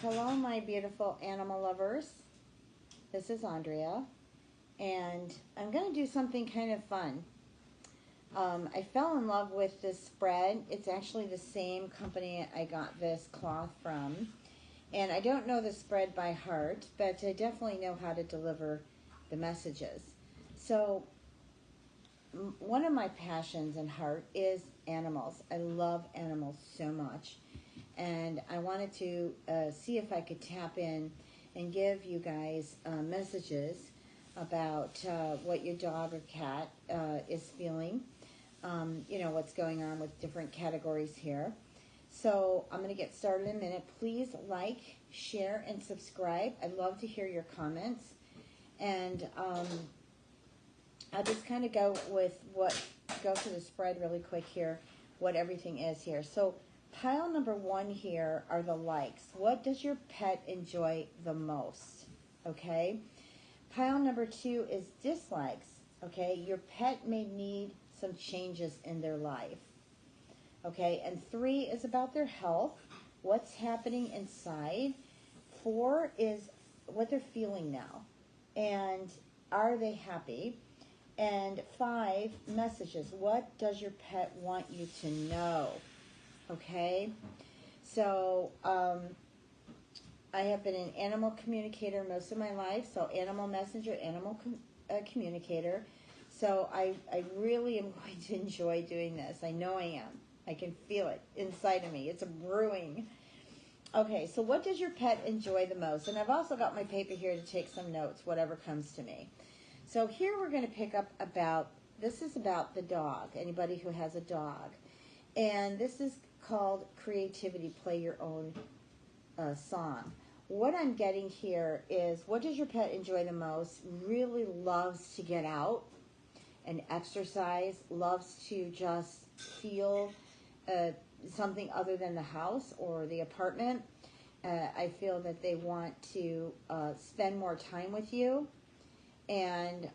Hello, my beautiful animal lovers. This is Andrea, and I'm going to do something kind of fun. I fell in love with this spread. It's actually the same company I got this cloth from, and I don't know the spread by heart, but I definitely know how to deliver the messages. So, one of my passions and heart is animals. I love animals so much. And I wanted to see if I could tap in and give you guys messages about what your dog or cat is feeling, what's going on with different categories here. So I'm going to get started in a minute. Please like, share, and subscribe. I'd love to hear your comments. And I'll just kind of go through the spread really quick here, what everything is here. So pile number one here are the likes. What does your pet enjoy the most? Okay. Pile number two is dislikes. Okay. Your pet may need some changes in their life. Okay. And three is about their health. What's happening inside. Four is what they're feeling now. And are they happy? And five, messages. What does your pet want you to know? Okay, so I have been an animal communicator most of my life, so animal messenger, animal communicator. So I really am going to enjoy doing this. I know I am. I can feel it inside of me. It's a brewing. Okay, so what does your pet enjoy the most? And I've also got my paper here to take some notes, whatever comes to me. So here we're going to pick up this is about the dog, anybody who has a dog. And this is called Creativity, Play Your Own Song. What I'm getting here is, what does your pet enjoy the most? Really loves to get out and exercise, loves to just feel something other than the house or the apartment. I feel that they want to spend more time with you. And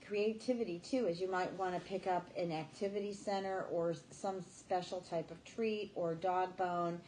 creativity too, is you might want to pick up an activity center or some special type of treat or dog bone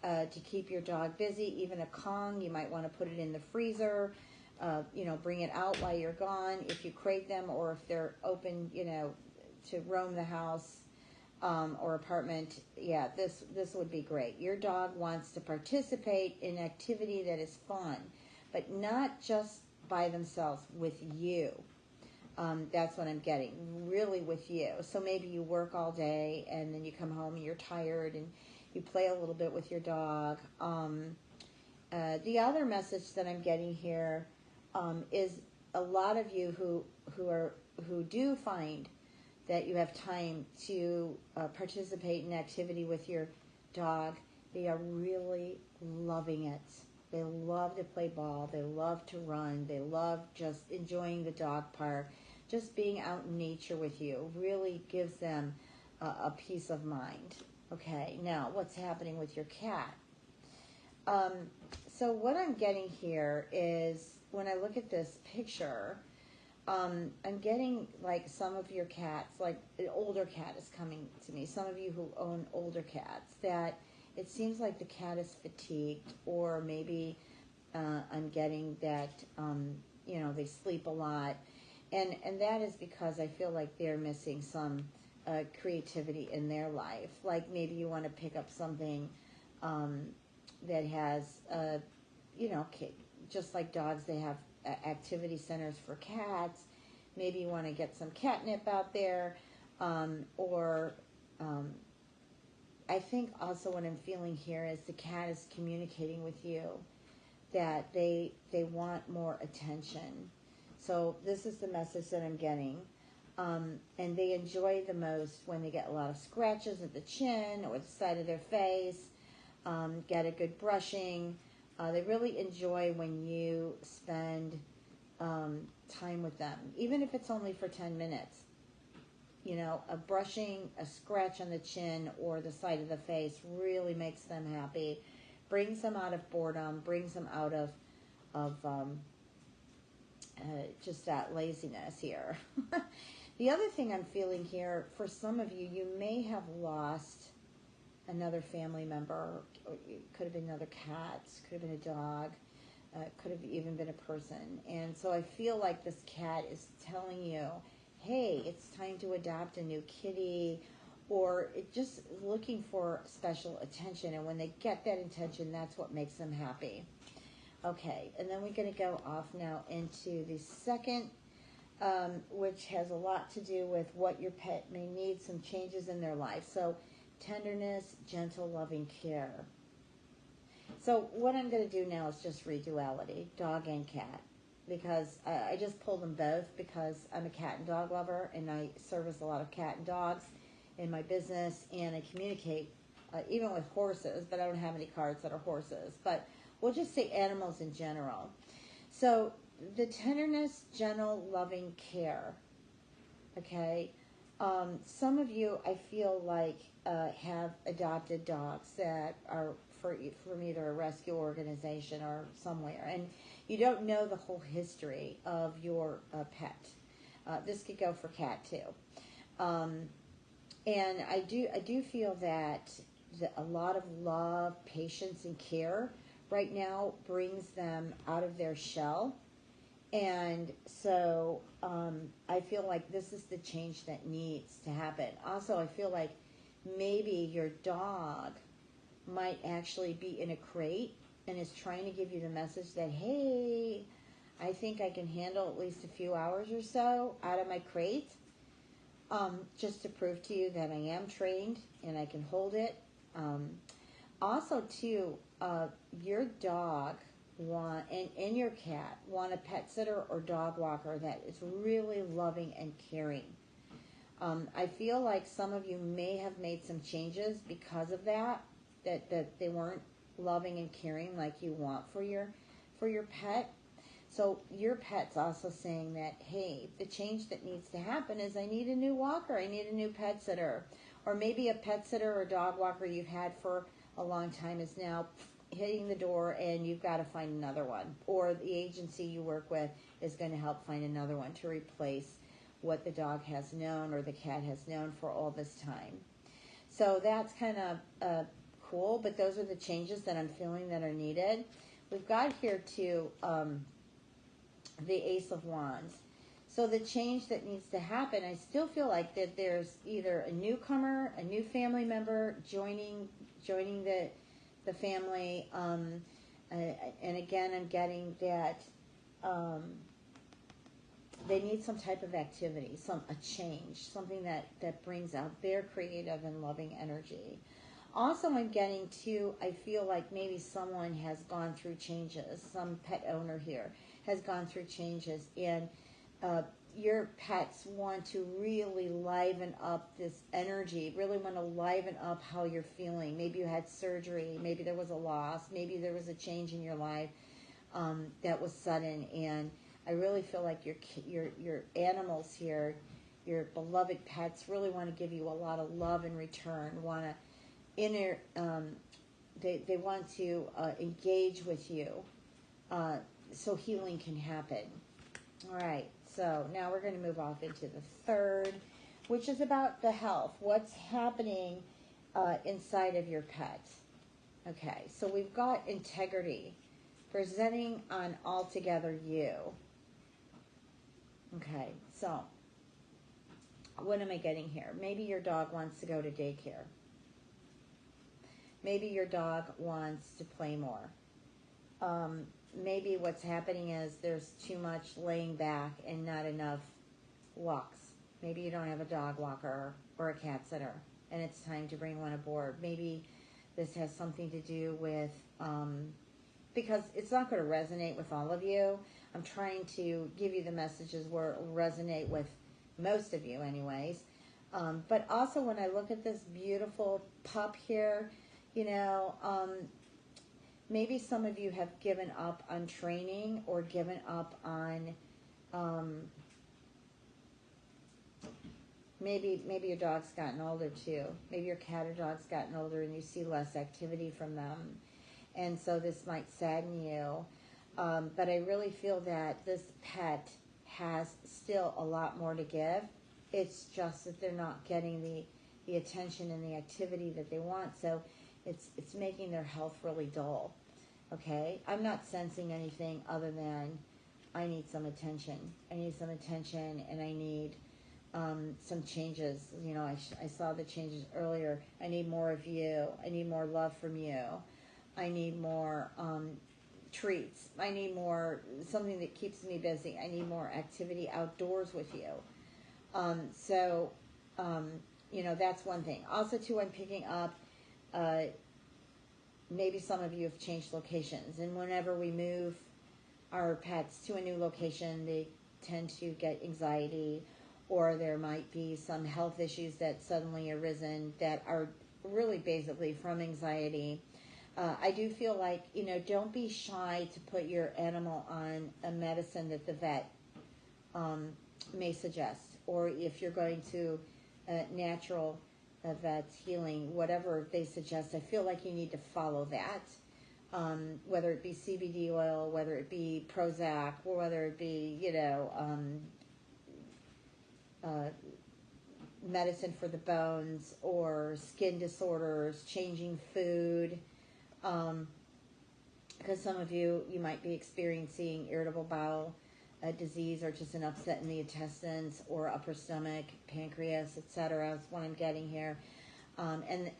to keep your dog busy. Even a Kong, you might want to put it in the freezer, bring it out while you're gone if you crate them, or if they're open, to roam the house or apartment. Yeah, this would be great. Your dog wants to participate in activity that is fun, but not just by themselves, with you. That's what I'm getting, really with you. So maybe you work all day and then you come home and you're tired and you play a little bit with your dog. The other message that I'm getting here is a lot of you who do find that you have time to participate in activity with your dog. They are really loving it. They love to play ball. They love to run. They love just enjoying the dog park. Just being out in nature with you really gives them a peace of mind. Okay, now what's happening with your cat? So what I'm getting here is, when I look at this picture, I'm getting like some of your cats, like an older cat is coming to me. Some of you who own older cats, that it seems like the cat is fatigued, or maybe I'm getting that, they sleep a lot. And that is because I feel like they're missing some creativity in their life. Like maybe you want to pick up something that has, just like dogs, they have activity centers for cats. Maybe you want to get some catnip out there, or I think also what I'm feeling here is the cat is communicating with you that they want more attention. So this is the message that I'm getting. And they enjoy the most when they get a lot of scratches at the chin or the side of their face, get a good brushing. They really enjoy when you spend time with them, even if it's only for 10 minutes. A brushing, a scratch on the chin or the side of the face really makes them happy, brings them out of boredom, brings them out of just that laziness here. The other thing I'm feeling here, for some of you, you may have lost another family member, or it could have been another cat, could have been a dog, could have even been a person. And so I feel like this cat is telling you, hey, it's time to adopt a new kitty, or it just looking for special attention. And when they get that attention, that's what makes them happy. Okay, and then we're going to go off now into the second, which has a lot to do with what your pet may need, some changes in their life. So tenderness, gentle, loving care. So what I'm going to do now is just read duality, dog and cat, because I just pulled them both because I'm a cat and dog lover, and I service a lot of cat and dogs in my business, and I communicate even with horses, but I don't have any cards that are horses. But we'll just say animals in general. So the tenderness, gentle, loving care. Okay. Some of you, I feel like, have adopted dogs that are from either a rescue organization or somewhere, and you don't know the whole history of your pet. This could go for cat too. And I do feel that a lot of love, patience, and care right now brings them out of their shell. And so I feel like this is the change that needs to happen. Also, I feel like maybe your dog might actually be in a crate and is trying to give you the message that, hey, I think I can handle at least a few hours or so out of my crate, just to prove to you that I am trained and I can hold it. Also, too, your dog and your cat want a pet sitter or dog walker that is really loving and caring. I feel like some of you may have made some changes because of that they weren't loving and caring like you want for your pet. So your pet's also saying that, hey, the change that needs to happen is I need a new walker, I need a new pet sitter. Or maybe a pet sitter or dog walker you've had for a long time is now hitting the door and you've got to find another one. Or the agency you work with is going to help find another one to replace what the dog has known or the cat has known for all this time. So that's kind of cool, but those are the changes that I'm feeling that are needed. We've got here too the Ace of Wands. So the change that needs to happen, I still feel like that there's either a newcomer, a new family member joining the family, and again, I'm getting that they need some type of activity, a change, something that brings out their creative and loving energy. Also, I'm getting too, I feel like maybe someone has gone through changes, some pet owner here has gone through changes, and your pets want to really liven up this energy, really want to liven up how you're feeling. Maybe you had surgery, maybe there was a loss, maybe there was a change in your life that was sudden, and I really feel like your animals here, your beloved pets, really want to give you a lot of love in return, they want to engage with you so healing can happen. All right, so now we're going to move off into the third, which is about the health. What's happening inside of your pet? Okay, so we've got integrity, presenting on altogether you. Okay, so what am I getting here? Maybe your dog wants to go to daycare. Maybe your dog wants to play more. Maybe what's happening is there's too much laying back and not enough walks. Maybe you don't have a dog walker or a cat sitter, and it's time to bring one aboard. Maybe this has something to do with, because it's not going to resonate with all of you. I'm trying to give you the messages where it will resonate with most of you anyways. But also when I look at this beautiful pup here, maybe some of you have given up on training or given up on, maybe your dog's gotten older too. Maybe your cat or dog's gotten older and you see less activity from them. And so this might sadden you. But I really feel that this pet has still a lot more to give. It's just that they're not getting the the attention and the activity that they want. So it's making their health really dull. Okay, I'm not sensing anything other than I need some attention. I need some attention, and I need some changes. You know, I saw the changes earlier. I need more of you. I need more love from you. I need more treats. I need more, something that keeps me busy. I need more activity outdoors with you. You know, that's one thing. Also, too, I'm picking up, maybe some of you have changed locations, and whenever we move our pets to a new location, they tend to get anxiety, or there might be some health issues that suddenly arisen that are really basically from anxiety. I do feel like, you know, don't be shy to put your animal on a medicine that the vet may suggest, or if you're going to natural vet's healing, whatever they suggest, I feel like you need to follow that. Whether it be CBD oil, whether it be Prozac, or whether it be, you know, medicine for the bones, or skin disorders, changing food, because some of you might be experiencing irritable bowel disease, or just an upset in the intestines, or upper stomach, pancreas, etc. That's what I'm getting here. And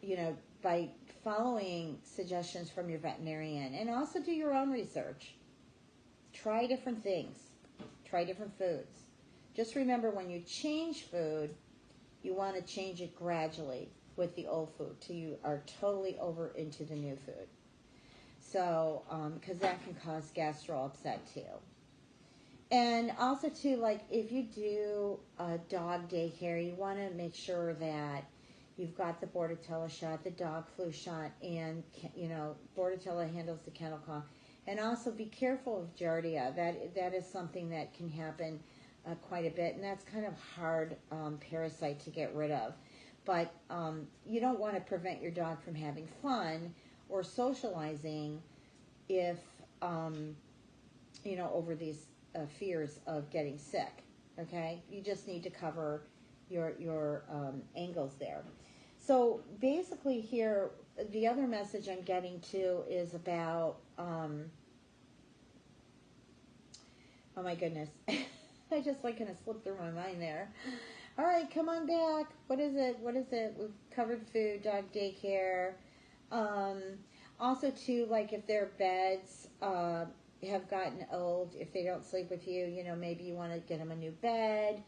you know, by following suggestions from your veterinarian, and also do your own research. Try different things. Try different foods. Just remember, when you change food, you want to change it gradually with the old food till you are totally over into the new food. So, because that can cause gastro upset too. And also too, like if you do a dog daycare, you want to make sure that you've got the Bordetella shot, the dog flu shot, and, you know, Bordetella handles the kennel cough. And also be careful of Giardia. That is something that can happen quite a bit, and that's kind of hard parasite to get rid of. But you don't want to prevent your dog from having fun or socializing if, you know, over these fears of getting sick. Okay, you just need to cover your angles there. So basically here, the other message I'm getting to is about, oh my goodness, I just like kind of slipped through my mind there. All right, come on back. What is it? What is it? We've covered food, dog daycare. Also too, like if their beds have gotten old, if they don't sleep with you, you know, maybe you want to get them a new bed.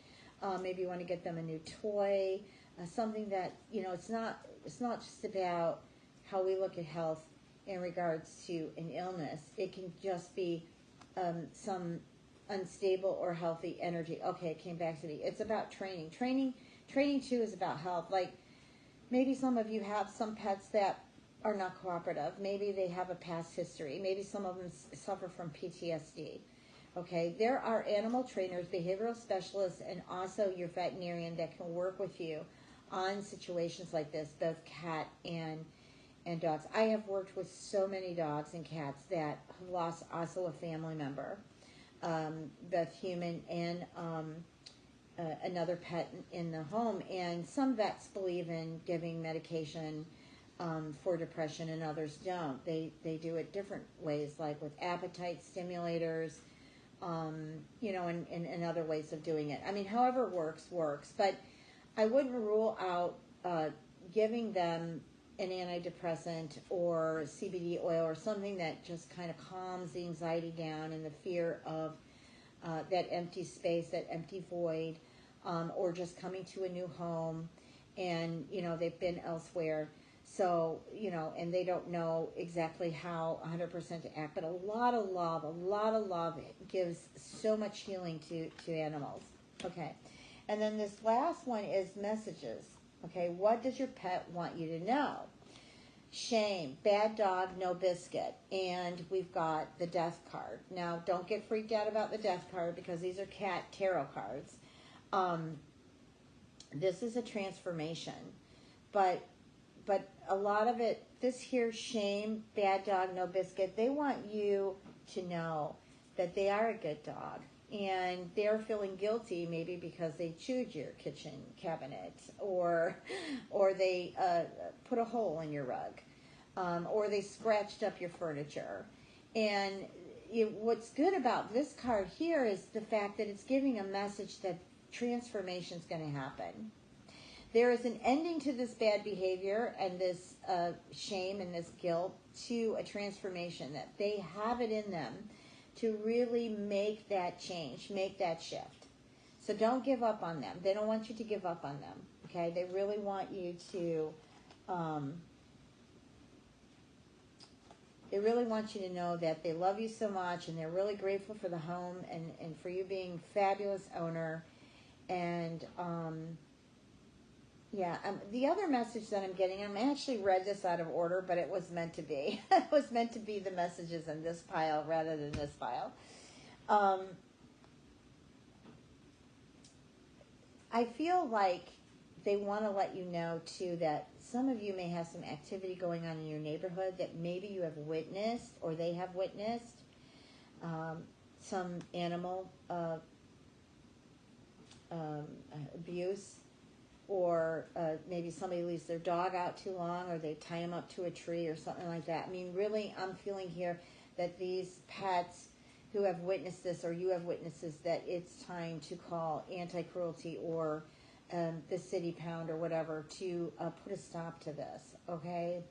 Maybe you want to get them a new toy. Something that, you know, it's not just about how we look at health in regards to an illness. It can just be some unstable or healthy energy. Okay, it came back to me. It's about training. Training too is about health. Like maybe some of you have some pets that are not cooperative. Maybe they have a past history. Maybe some of them suffer from PTSD. Okay, there are animal trainers, behavioral specialists, and also your veterinarian that can work with you on situations like this, both cat and dogs. I have worked with so many dogs and cats that have lost also a family member, both human and another pet in the home. And some vets believe in giving medication for depression, and others don't. They do it different ways, like with appetite stimulators, you know, and other ways of doing it. I mean, however works. But I wouldn't rule out giving them an antidepressant or CBD oil or something that just kind of calms the anxiety down and the fear of that empty space, that empty void, or just coming to a new home and, you know, they've been elsewhere. So, you know, and they don't know exactly how 100% to act, but a lot of love gives so much healing to animals. Okay. And then this last one is messages. Okay. What does your pet want you to know? Shame, bad dog, no biscuit. And we've got the death card. Now, don't get freaked out about the death card because these are cat tarot cards. This is a transformation, but a lot of it, this here, shame, bad dog, no biscuit, they want you to know that they are a good dog and they're feeling guilty, maybe because they chewed your kitchen cabinet, or they put a hole in your rug, or they scratched up your furniture. And what's good about this card here is the fact that it's giving a message that transformation is going to happen. There is an ending to this bad behavior and this shame and this guilt, to a transformation, that they have it in them to really make that change, make that shift. So don't give up on them. They don't want you to give up on them, okay? They really want you to, they really want you to know that they love you so much, and they're really grateful for the home and for you being a fabulous owner. And, yeah, the other message that I'm getting, I actually read this out of order, but it was meant to be. It was meant to be the messages in this pile rather than this pile. I feel like they want to let you know, too, that some of you may have some activity going on in your neighborhood that maybe you have witnessed, or they have witnessed, some animal abuse. Or maybe somebody leaves their dog out too long, or they tie them up to a tree or something like that. I mean, really, I'm feeling here that these pets who have witnessed this, or you have witnessed this, that it's time to call anti-cruelty or the city pound or whatever to put a stop to this, okay?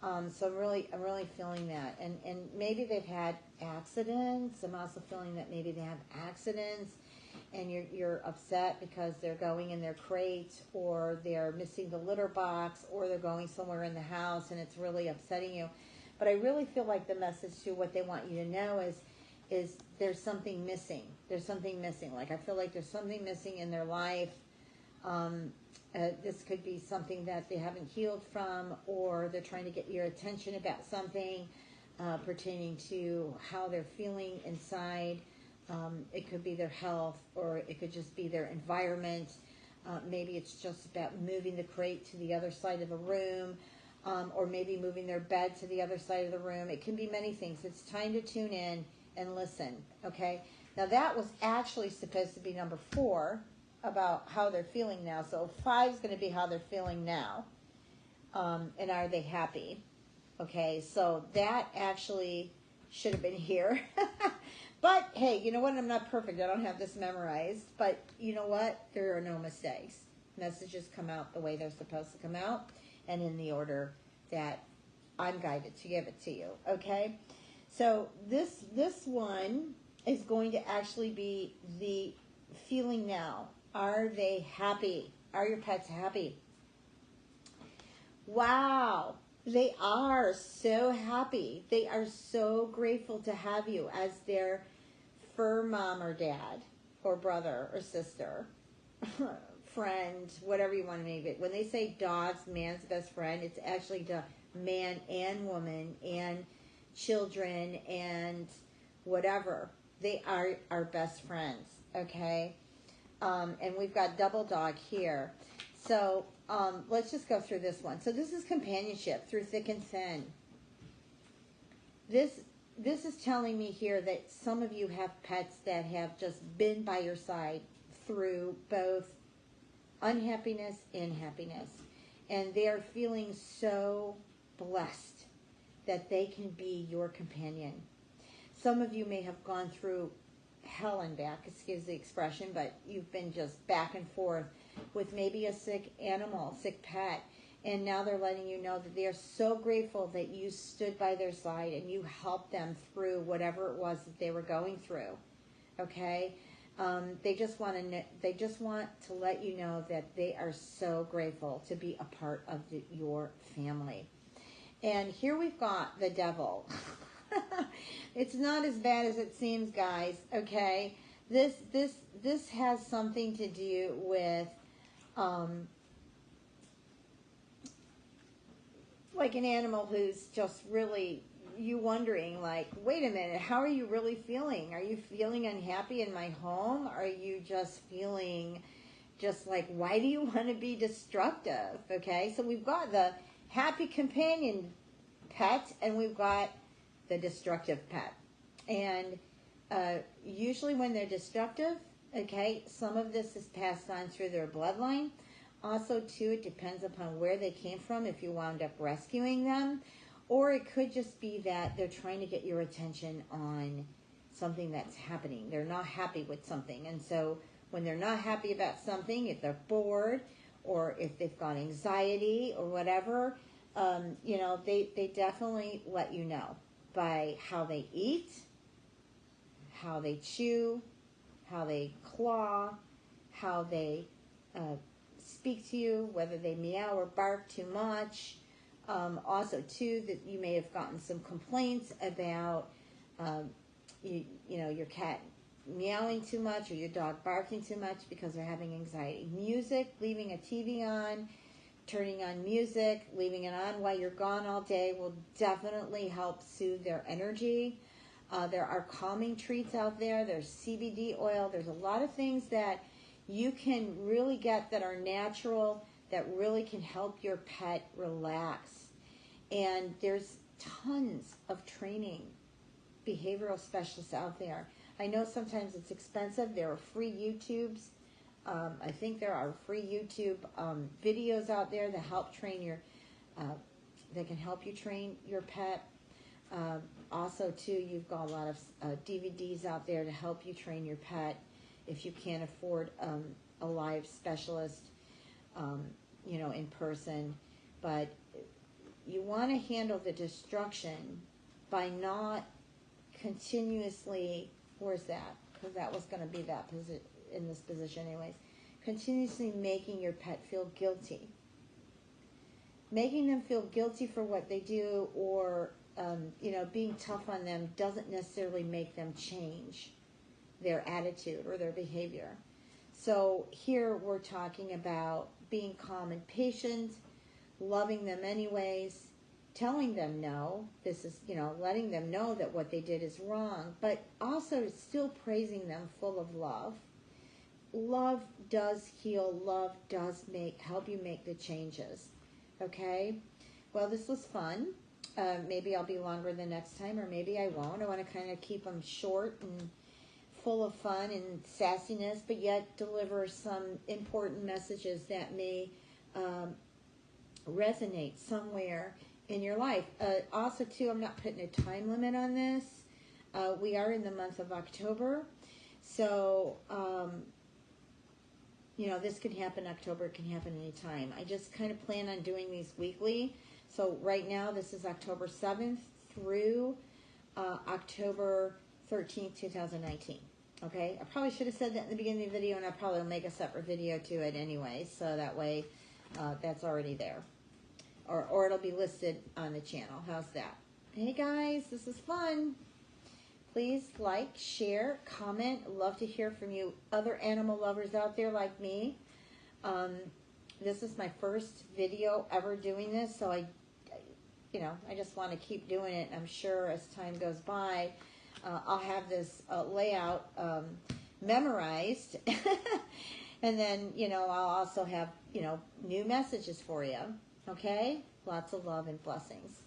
So I'm really feeling that. And maybe they've had accidents. I'm also feeling that maybe they have accidents, and you're upset because they're going in their crate, or they're missing the litter box, or they're going somewhere in the house, and it's really upsetting you. But I really feel like the message to what they want you to know is there's something missing. There's something missing. Like, I feel like there's something missing in their life. This could be something that they haven't healed from, or they're trying to get your attention about something pertaining to how they're feeling inside. It could be their health, or it could just be their environment. Maybe it's just about moving the crate to the other side of the room, or maybe moving their bed to the other side of the room. It can be many things. It's time to tune in and listen, okay? Now, that was actually supposed to be number 4, about how they're feeling now. So 5 is going to be how they're feeling now, and are they happy? Okay, so that actually should have been here. But, hey, you know what? I'm not perfect. I don't have this memorized. But you know what? There are no mistakes. Messages come out the way they're supposed to come out, and in the order that I'm guided to give it to you. Okay? So this one is going to actually be the feeling now. Are they happy? Are your pets happy? Wow. They are so happy. They are so grateful to have you as their fur mom or dad, or brother or sister, friend, whatever you want to name it. When they say dogs, man's best friend, it's actually the man and woman and children and whatever. They are our best friends, okay? And we've got double dog here. So let's just go through this one. So this is companionship through thick and thin. This is telling me here that some of you have pets that have just been by your side through both unhappiness and happiness. And they are feeling so blessed that they can be your companion. Some of you may have gone through hell and back, excuse the expression, but you've been just back and forth with maybe a sick animal, sick pet, and now they're letting you know that they are so grateful that you stood by their side and you helped them through whatever it was that they were going through. Okay, they just want to let you know that they are so grateful to be a part of your family. And here we've got the devil. It's not as bad as it seems, guys. Okay, this has something to do with like an animal who's just really, you wondering, like, wait a minute, how are you really feeling? Are you feeling unhappy in my home? Are you just feeling just like, why do you want to be destructive? Okay, so we've got the happy companion pet, and we've got the destructive pet. And Usually when they're destructive, okay, some of this is passed on through their bloodline. Also, too, it depends upon where they came from, if you wound up rescuing them. Or it could just be that they're trying to get your attention on something that's happening. They're not happy with something. And so when they're not happy about something, if they're bored or if they've got anxiety or whatever, they definitely let you know by how they eat, how they chew, how they claw, how they speak to you, whether they meow or bark too much. Also, too, that you may have gotten some complaints about, your cat meowing too much or your dog barking too much because they're having anxiety. Music, leaving a TV on, turning on music, leaving it on while you're gone all day will definitely help soothe their energy. There are calming treats out there. There's CBD oil. There's a lot of things that you can really get that are natural, that really can help your pet relax. And there's tons of training behavioral specialists out there. I know sometimes it's expensive. There are free YouTubes. I think there are free YouTube videos out there that help train that can help you train your pet. Also, too, you've got a lot of DVDs out there to help you train your pet if you can't afford a live specialist, in person. But you want to handle the destruction by not continuously, where's that? Because that was going to be that in this position anyways. Continuously making your pet feel guilty. Making them feel guilty for what they do or, being tough on them doesn't necessarily make them change their attitude or their behavior. So here we're talking about being calm and patient, loving them anyways, telling them no. This is, letting them know that what they did is wrong, but also still praising them full of love. Love does heal. Love does help you make the changes. Okay? Well, this was fun. Maybe I'll be longer the next time, or maybe I won't. I want to kind of keep them short and full of fun and sassiness, but yet deliver some important messages that may resonate somewhere in your life. Also, too, I'm not putting a time limit on this. We are in the month of October, so this can happen October. It can happen anytime. I just kind of plan on doing these weekly. So right now, this is October 7th through October 13th, 2019. Okay? I probably should have said that in the beginning of the video, and I probably will make a separate video to it anyway, so that way that's already there. Or it'll be listed on the channel. How's that? Hey guys, this is fun. Please like, share, comment. Love to hear from you other animal lovers out there like me. This is my first video ever doing this, so I just want to keep doing it. I'm sure as time goes by, I'll have this layout memorized. And then, I'll also have, new messages for you. Okay? Lots of love and blessings.